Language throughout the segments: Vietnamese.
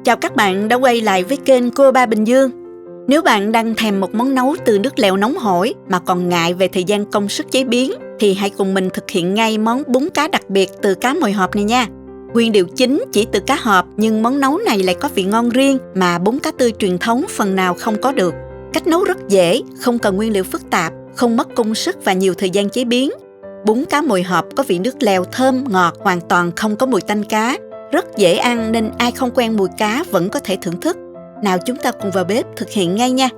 Chào các bạn đã quay lại với kênh Cô Ba Bình Dương. Nếu bạn đang thèm một món nấu từ nước lèo nóng hổi mà còn ngại về thời gian công sức chế biến thì hãy cùng mình thực hiện ngay món bún cá đặc biệt từ cá mòi hộp này nha. Nguyên liệu chính chỉ từ cá hộp nhưng món nấu này lại có vị ngon riêng mà bún cá tươi truyền thống phần nào không có được. Cách nấu rất dễ, không cần nguyên liệu phức tạp, không mất công sức và nhiều thời gian chế biến. Bún cá mòi hộp có vị nước lèo thơm ngọt, hoàn toàn không có mùi tanh cá. Rất dễ ăn nên ai không quen mùi cá vẫn có thể thưởng thức. Nào chúng ta cùng vào bếp thực hiện ngay nha.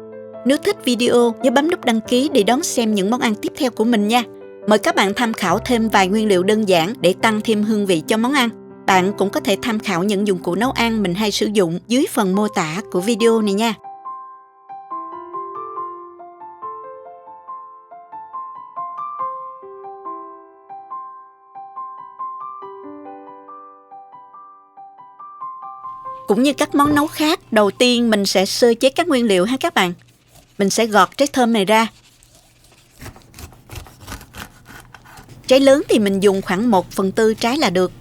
Nếu thích video nhớ bấm nút đăng ký để đón xem những món ăn tiếp theo của mình nha. Mời các bạn tham khảo thêm vài nguyên liệu đơn giản để tăng thêm hương vị cho món ăn. Bạn cũng có thể tham khảo những dụng cụ nấu ăn mình hay sử dụng dưới phần mô tả của video này nha. Cũng như các món nấu khác, đầu tiên mình sẽ sơ chế các nguyên liệu ha các bạn. Mình sẽ gọt trái thơm này ra. Trái lớn thì mình dùng khoảng 1/4 trái là được.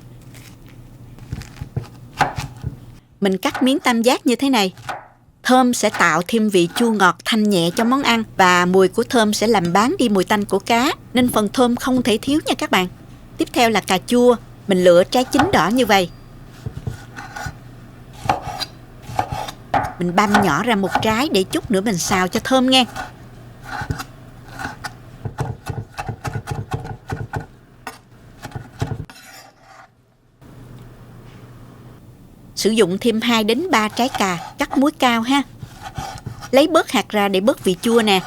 Mình cắt miếng tam giác như thế này. Thơm sẽ tạo thêm vị chua ngọt thanh nhẹ cho món ăn và mùi của thơm sẽ làm bán đi mùi tanh của cá, nên phần thơm không thể thiếu nha các bạn. Tiếp theo là cà chua, mình lựa trái chín đỏ như vậy. Mình băm nhỏ ra một trái để chút nữa mình xào cho thơm nghe. Sử dụng thêm 2 đến 3 trái cà cắt múi cao ha. Lấy bớt hạt ra để bớt vị chua nè.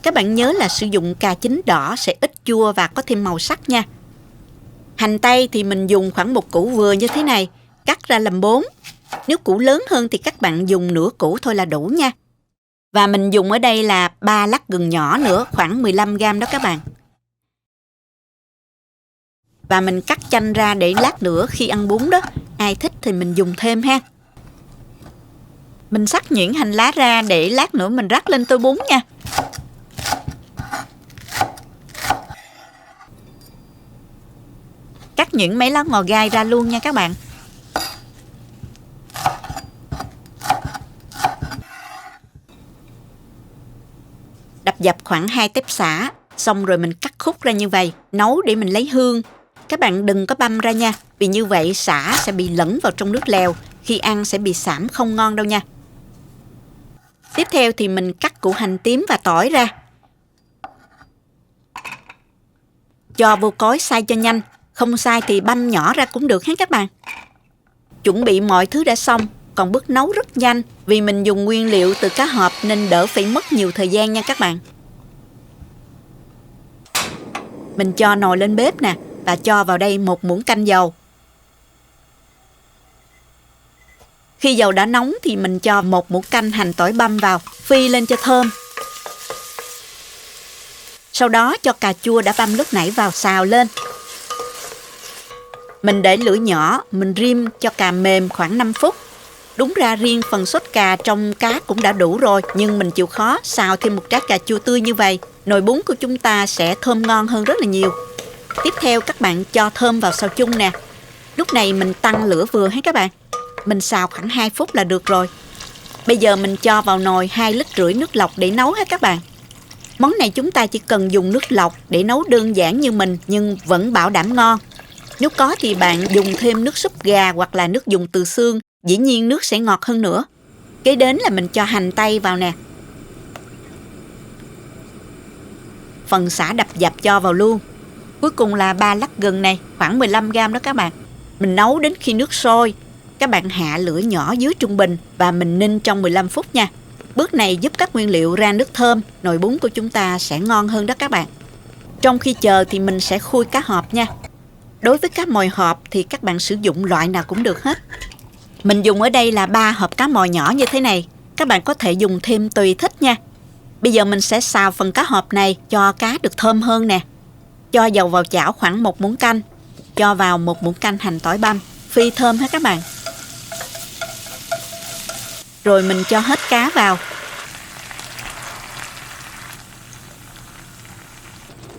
Các bạn nhớ là sử dụng cà chín đỏ sẽ ít chua và có thêm màu sắc nha. Hành tây thì mình dùng khoảng một củ vừa như thế này, cắt ra làm 4. Nếu củ lớn hơn thì các bạn dùng nửa củ thôi là đủ nha. Và mình dùng ở đây là 3 lát gừng nhỏ nữa, khoảng 15g đó các bạn. Và mình cắt chanh ra để lát nữa khi ăn bún đó, ai thích thì mình dùng thêm ha. Mình xắt nhuyễn hành lá ra để lát nữa mình rắc lên tô bún nha. Cắt nhuyễn mấy lá ngò gai ra luôn nha các bạn. Đập dập khoảng 2 tép sả, xong rồi mình cắt khúc ra như vậy, nấu để mình lấy hương. Các bạn đừng có băm ra nha, vì như vậy sả sẽ bị lẫn vào trong nước lèo, khi ăn sẽ bị xảm không ngon đâu nha. Tiếp theo thì mình cắt củ hành tím và tỏi ra. Cho vô cối xay cho nhanh, không xay thì băm nhỏ ra cũng được hết các bạn. Chuẩn bị mọi thứ đã xong, còn bước nấu rất nhanh vì mình dùng nguyên liệu từ cá hộp nên đỡ phải mất nhiều thời gian nha các bạn. Mình cho nồi lên bếp nè và cho vào đây 1 muỗng canh dầu. Khi dầu đã nóng thì mình cho 1 muỗng canh hành tỏi băm vào, phi lên cho thơm. Sau đó cho cà chua đã băm lúc nãy vào xào lên. Mình để lửa nhỏ, mình rim cho cà mềm khoảng 5 phút. Đúng ra riêng phần sốt cà trong cá cũng đã đủ rồi, nhưng mình chịu khó xào thêm một trái cà chua tươi như vậy. Nồi bún của chúng ta sẽ thơm ngon hơn rất là nhiều. Tiếp theo các bạn cho thơm vào xào chung nè. Lúc này mình tăng lửa vừa hết các bạn. Mình xào khoảng 2 phút là được rồi. Bây giờ mình cho vào nồi 2,5 lít nước lọc để nấu hết các bạn. Món này chúng ta chỉ cần dùng nước lọc để nấu đơn giản như mình nhưng vẫn bảo đảm ngon. Nếu có thì bạn dùng thêm nước súp gà hoặc là nước dùng từ xương, dĩ nhiên nước sẽ ngọt hơn nữa. Kế đến là mình cho hành tây vào nè. Phần sả đập dập cho vào luôn. Cuối cùng là 3 lát gừng này, khoảng 15g đó các bạn. Mình nấu đến khi nước sôi. Các bạn hạ lửa nhỏ dưới trung bình và mình ninh trong 15 phút nha. Bước này giúp các nguyên liệu ra nước thơm, nồi bún của chúng ta sẽ ngon hơn đó các bạn. Trong khi chờ thì mình sẽ khui cá hộp nha. Đối với cá mòi hộp thì các bạn sử dụng loại nào cũng được hết. Mình dùng ở đây là 3 hộp cá mòi nhỏ như thế này. Các bạn có thể dùng thêm tùy thích nha. Bây giờ mình sẽ xào phần cá hộp này cho cá được thơm hơn nè. Cho dầu vào chảo khoảng 1 muỗng canh. Cho vào 1 muỗng canh hành tỏi băm. Phi thơm hết các bạn. Rồi mình cho hết cá vào.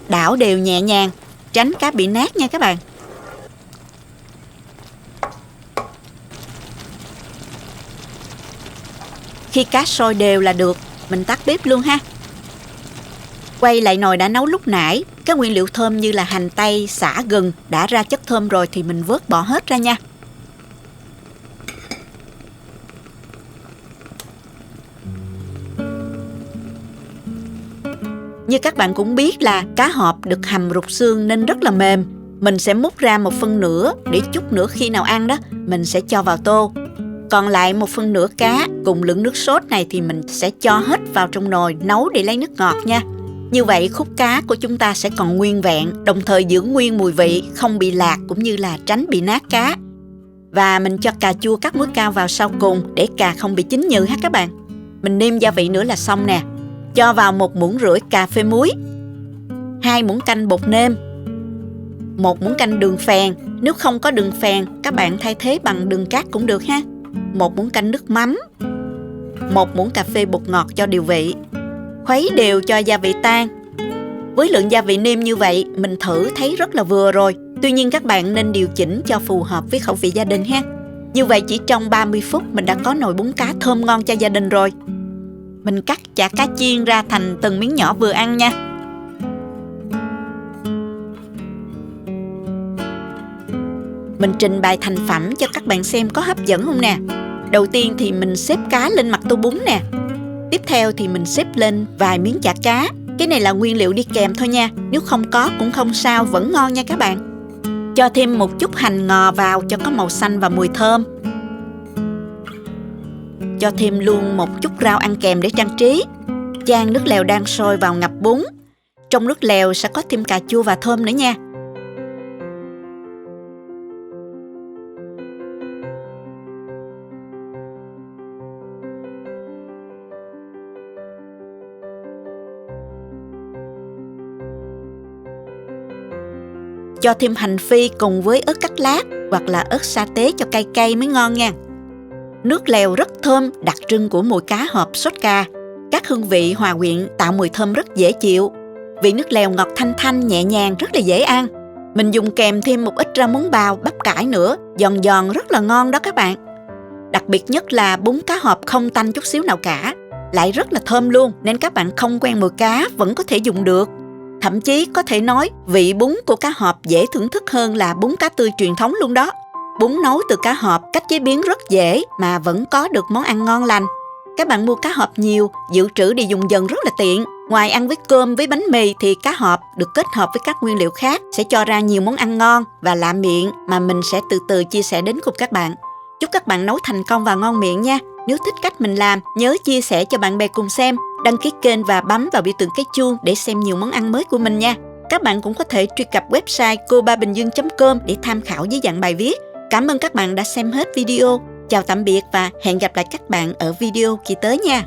Đảo đều nhẹ nhàng, tránh cá bị nát nha các bạn. Khi cá sôi đều là được, mình tắt bếp luôn ha. Quay lại nồi đã nấu lúc nãy, các nguyên liệu thơm như là hành tây, sả, gừng đã ra chất thơm rồi thì mình vớt bỏ hết ra nha. Như các bạn cũng biết là cá hộp được hầm rụt xương nên rất là mềm. Mình sẽ múc ra 1/4 để chút nữa khi nào ăn đó, mình sẽ cho vào tô. Còn lại 1/4 cá cùng lượng nước sốt này thì mình sẽ cho hết vào trong nồi nấu để lấy nước ngọt nha. Như vậy khúc cá của chúng ta sẽ còn nguyên vẹn, đồng thời giữ nguyên mùi vị, không bị lạc cũng như là tránh bị nát cá. Và mình cho cà chua cắt muối cao vào sau cùng để cà không bị chín nhừ ha các bạn. Mình nêm gia vị nữa là xong nè. Cho vào 1,5 muỗng cà phê muối, 2 muỗng canh bột nêm, 1 muỗng canh đường phèn. Nếu không có đường phèn, các bạn thay thế bằng đường cát cũng được ha. 1 muỗng canh nước mắm, 1 muỗng cà phê bột ngọt cho điều vị. Khuấy đều cho gia vị tan. Với lượng gia vị nêm như vậy, mình thử thấy rất là vừa rồi. Tuy nhiên các bạn nên điều chỉnh cho phù hợp với khẩu vị gia đình ha. Như vậy chỉ trong 30 phút mình đã có nồi bún cá thơm ngon cho gia đình rồi. Mình cắt chả cá chiên ra thành từng miếng nhỏ vừa ăn nha. Mình trình bày thành phẩm cho các bạn xem có hấp dẫn không nè. Đầu tiên thì mình xếp cá lên mặt tô bún nè. Tiếp theo thì mình xếp lên vài miếng chả cá. Cái này là nguyên liệu đi kèm thôi nha. Nếu không có cũng không sao, vẫn ngon nha các bạn. Cho thêm một chút hành ngò vào cho có màu xanh và mùi thơm. Cho thêm luôn một chút rau ăn kèm để trang trí. Chan nước lèo đang sôi vào ngập bún. Trong nước lèo sẽ có thêm cà chua và thơm nữa nha. Cho thêm hành phi cùng với ớt cắt lát hoặc là ớt sa tế cho cay cay mới ngon nha. Nước lèo rất thơm, đặc trưng của mùi cá hộp sốt cà. Các hương vị hòa quyện tạo mùi thơm rất dễ chịu. Vị nước lèo ngọt thanh thanh, nhẹ nhàng, rất là dễ ăn. Mình dùng kèm thêm một ít rau muống bào, bắp cải nữa, giòn giòn rất là ngon đó các bạn. Đặc biệt nhất là bún cá hộp không tanh chút xíu nào cả, lại rất là thơm luôn, nên các bạn không quen mùi cá vẫn có thể dùng được. Thậm chí có thể nói vị bún của cá hộp dễ thưởng thức hơn là bún cá tươi truyền thống luôn đó. Bún nấu từ cá hộp, cách chế biến rất dễ mà vẫn có được món ăn ngon lành. Các bạn mua cá hộp nhiều, dự trữ để dùng dần rất là tiện. Ngoài ăn với cơm với bánh mì thì cá hộp được kết hợp với các nguyên liệu khác sẽ cho ra nhiều món ăn ngon và lạ miệng mà mình sẽ từ từ chia sẻ đến cùng các bạn. Chúc các bạn nấu thành công và ngon miệng nha. Nếu thích cách mình làm, nhớ chia sẻ cho bạn bè cùng xem, đăng ký kênh và bấm vào biểu tượng cái chuông để xem nhiều món ăn mới của mình nha. Các bạn cũng có thể truy cập website cobabình dương.com để tham khảo dưới dạng bài viết. Cảm ơn các bạn đã xem hết video. Chào tạm biệt và hẹn gặp lại các bạn ở video kỳ tới nha.